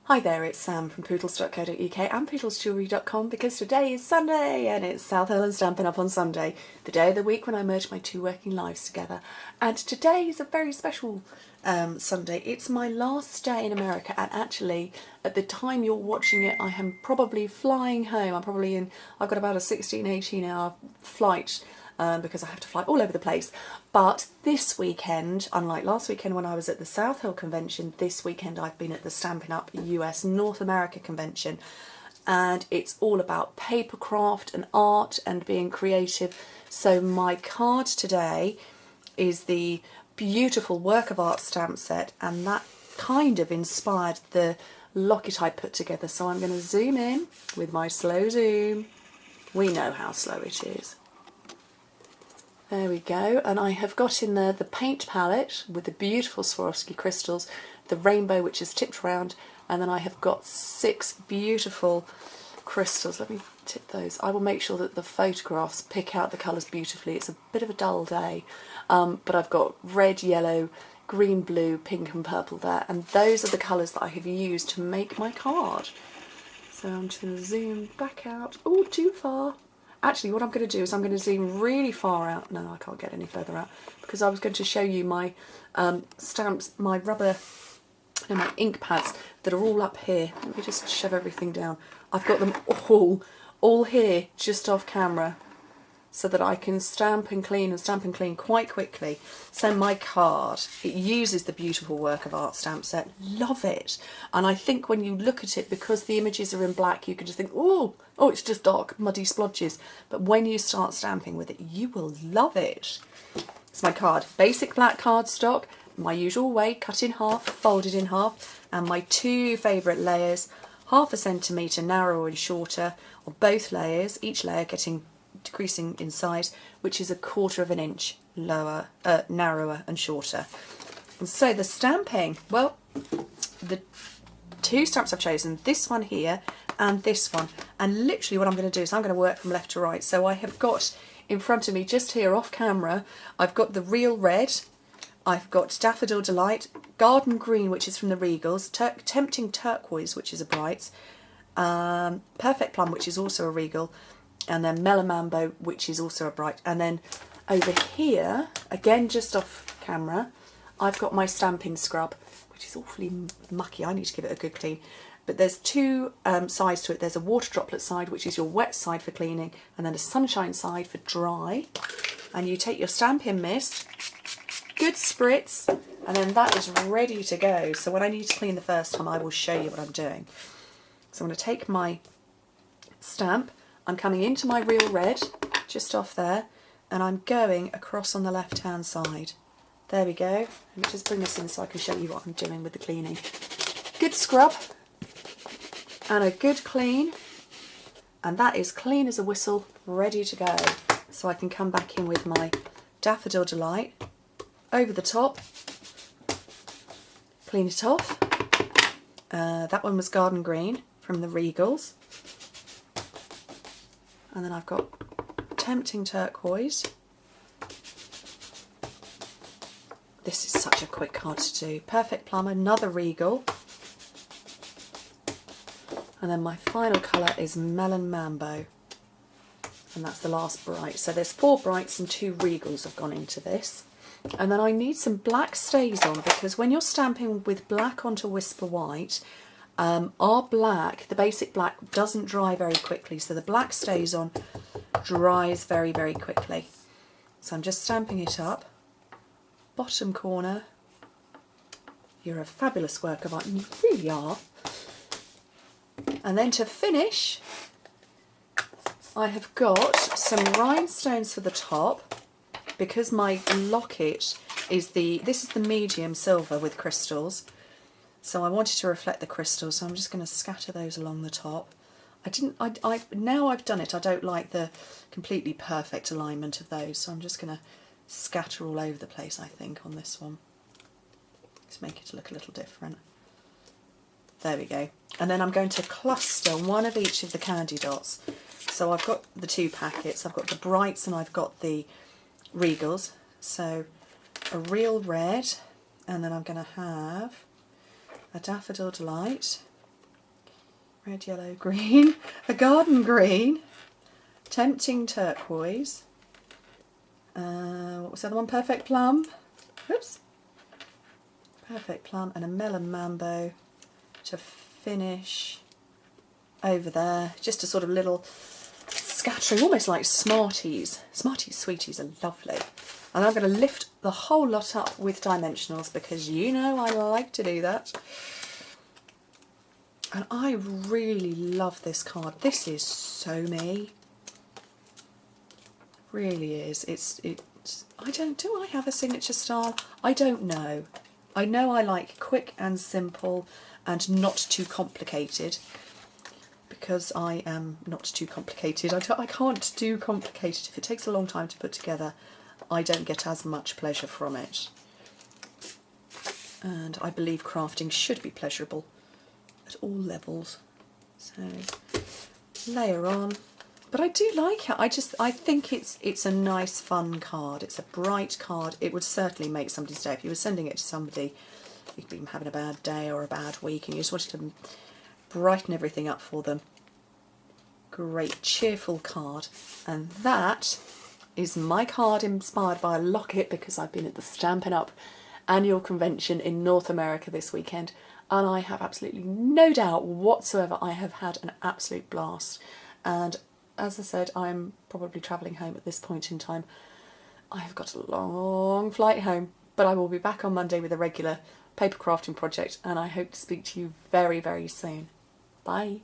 Hi there, it's Sam from poodles.co.uk and poodlesjewellery.com because today is Sunday and it's South Hill and Stampin' Up on Sunday, the day of the week when I merge my two working lives together. And today is a very special Sunday. It's my last day in America, and actually at the time you're watching it I am probably flying home. I've got about a 16-18 hour flight because I have to fly all over the place. But this weekend, unlike last weekend when I was at the South Hill convention, this weekend I've been at the Stampin' Up US North America convention, and it's all about paper craft and art and being creative. So my card today is the beautiful work of art stamp set, and that kind of inspired the locket I put together. So I'm going to zoom in with my slow zoom. We know how slow it is. There we go, and I have got in there the paint palette with the beautiful Swarovski crystals, the rainbow which is tipped round, and then I have got 6 beautiful crystals. Let me tip those. I will make sure that the photographs pick out the colours beautifully. It's a bit of a dull day, but I've got red, yellow, green, blue, pink and purple there, and those are the colours that I have used to make my card. So I'm just going to zoom back out. Oh, too far. Actually, what I'm going to do is I'm going to zoom really far out. No, I can't get any further out because I was going to show you my stamps, my rubber, my ink pads that are all up here. Let me just shove everything down. I've got them all here, just off camera, so that I can stamp and clean quite quickly. So my card, it uses the beautiful work of art stamp set. Love it. And I think when you look at it, because the images are in black, you can just think, oh, it's just dark, muddy splodges. But when you start stamping with it, you will love it. It's my card. Basic black cardstock, my usual way, cut in half, folded in half, and my 2 favourite layers, 1/2 centimetre narrower and shorter, or both layers, each layer decreasing in size, which is 1/4 inch lower, narrower and shorter. And so the stamping, well, the 2 stamps I've chosen, this one here and this one, and literally what I'm going to do is I'm going to work from left to right. So I have got in front of me, just here off camera, I've got the Real Red, I've got Daffodil Delight, Garden Green, which is from the Regals, Tempting Turquoise, which is a Brights, Perfect Plum, which is also a Regal, and then Melon Mambo, which is also a Bright. And then over here, again just off camera, I've got my Stampin' Scrub, which is awfully mucky. I need to give it a good clean. But there's 2 sides to it. There's a water droplet side, which is your wet side for cleaning, and then a sunshine side for dry. And you take your Stampin' Mist, good spritz, and then that is ready to go. So when I need to clean the first time, I will show you what I'm doing. So I'm going to take my stamp, I'm coming into my Real Red, just off there, and I'm going across on the left-hand side. There we go. Let me just bring this in so I can show you what I'm doing with the cleaning. Good scrub and a good clean, and that is clean as a whistle, ready to go. So I can come back in with my Daffodil Delight, over the top, clean it off. That one was Garden Green from the Regals. And then I've got Tempting Turquoise. This is such a quick card to do. Perfect Plum, another Regal. And then my final colour is Melon Mambo. And that's the last Bright. So there's 4 Brights and 2 Regals have gone into this. And then I need some black stays on, because when you're stamping with black onto Whisper White, our black, the basic black, doesn't dry very quickly, so the black stays on, dries very, very quickly. So I'm just stamping it up. Bottom corner. You're a fabulous work of art, and you really are. And then to finish, I have got some rhinestones for the top, because my locket is this is the medium silver with crystals. So I wanted to reflect the crystals, so I'm just going to scatter those along the top. Now I've done it, I don't like the completely perfect alignment of those, so I'm just going to scatter all over the place, I think, on this one. Let's make it look a little different. There we go. And then I'm going to cluster one of each of the candy dots. So I've got the 2 packets, I've got the Brights and I've got the Regals. So a Real Red, and then I'm going to have a Daffodil Delight, red, yellow, green, a garden green, tempting turquoise, what was the other one, perfect plum, oops, perfect plum, and a melon mambo to finish over there, just a sort of little scattering, almost like Smarties. Smarties Sweeties are lovely. And I'm going to lift the whole lot up with dimensionals because you know I like to do that. And I really love this card. This is so me. Really is. It's do I have a signature style? I don't know. I know I like quick and simple and not too complicated. Because I am not too complicated. I can't do complicated. If it takes a long time to put together, I don't get as much pleasure from it. And I believe crafting should be pleasurable at all levels. So layer on. But I do like it. I think it's a nice fun card. It's a bright card. It would certainly make somebody's day. If you were sending it to somebody, you'd be having a bad day or a bad week and you just wanted to brighten everything up for them. Great cheerful card. And that is my card inspired by a locket because I've been at the Stampin' Up! Annual convention in North America this weekend and I have absolutely no doubt whatsoever I have had an absolute blast. And as I said, I'm probably travelling home at this point in time. I have got a long flight home, but I will be back on Monday with a regular paper crafting project and I hope to speak to you very, very soon. Bye.